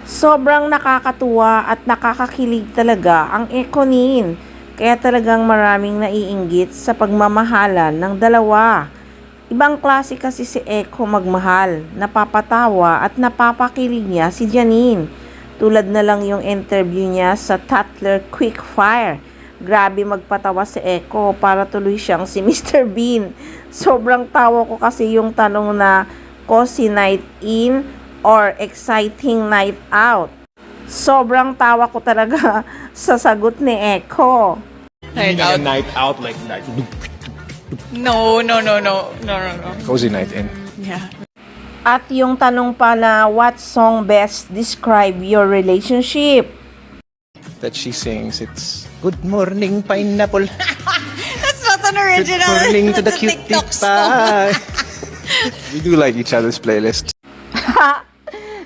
Sobrang nakakatuwa at nakakakilig talaga ang Ekonin. Kaya talagang maraming naiinggit sa pagmamahalan ng dalawa. Ibang klase kasi si Eko magmahal, napapatawa at napapakilig niya si Janine. Tulad na lang yung interview niya sa Tatler Quickfire. Grabe magpatawa si Eko para tuloy siyang si Mr. Bean. Sobrang tawa ko kasi yung tanong na cozy night in or exciting night out. Sobrang tawa ko talaga sa sagot ni Eko. Night Like out? a night out, like night. No. Cozy night in. Yeah. At yung tanong pala, what song best describe your relationship? That she sings, it's Good Morning Pineapple. That's not an Good original. morning to the That's a cute TikTok song. pie. We do like each other's playlists.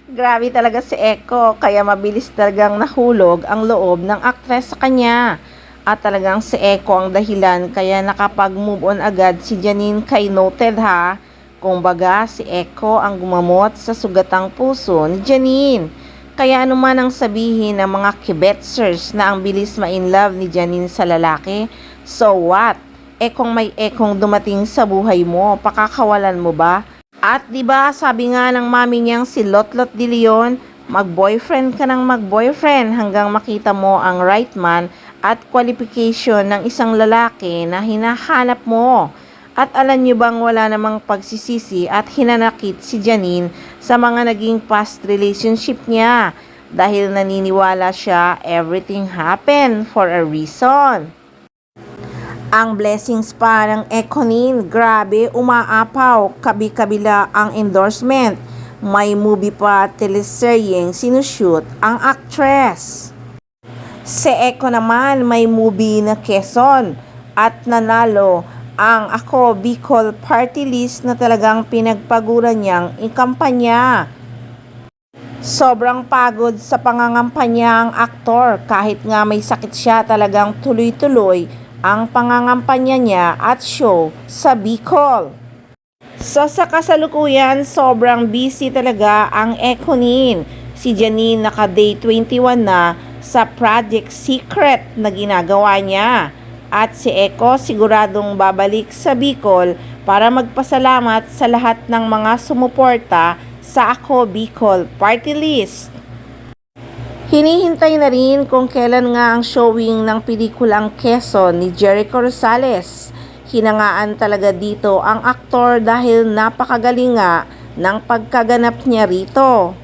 Grabe talaga si Eko, kaya mabilis talagang nahulog ang loob ng aktres sa kanya. At talagang si Eko ang dahilan kaya nakapag-move on agad si Janine kay Noted ha. Kumbaga si Eko ang gumamot sa sugatang puso ni Janine. Kaya anuman ang sabihin ng mga kibetsers na ang bilis ma-inlove ni Janine sa lalaki, so what? Ekong may Ekong dumating sa buhay mo, pakakawalan mo ba? At 'di ba sabi nga ng mami niyang si Lotlot de Leon, mag-boyfriend ka ng mag-boyfriend hanggang makita mo ang right man at qualification ng isang lalaki na hinahanap mo. At alam niyo bang wala namang pagsisisi at hinanakit si Janine sa mga naging past relationship niya dahil naniniwala siya everything happened for a reason. Ang blessings pa ng Ekonin, grabe umaapaw, kabi-kabila ang endorsement. May movie pa teleseryeng sinushoot ang actress. Si Eko naman may movie na Quezon at nanalo ang Ako Bicol Party List na talagang pinagpaguran niyang ikampanya. Sobrang pagod sa pangangampanya ang aktor kahit nga may sakit siya, talagang tuloy-tuloy ang pangangampanya niya at show sa Bicol. So sa kasalukuyan, sobrang busy talaga ang Ekonin. Si Janine naka day 21 na sa Project Secret na ginagawa niya. At si Eko siguradong babalik sa Bicol para magpasalamat sa lahat ng mga sumuporta sa Ako Bicol Party List. Hinihintay na rin kung kailan nga ang showing ng pelikulang Quezon ni Jericho Rosales. Hinangaan talaga dito ang aktor dahil napakagaling nga ng pagkaganap niya rito.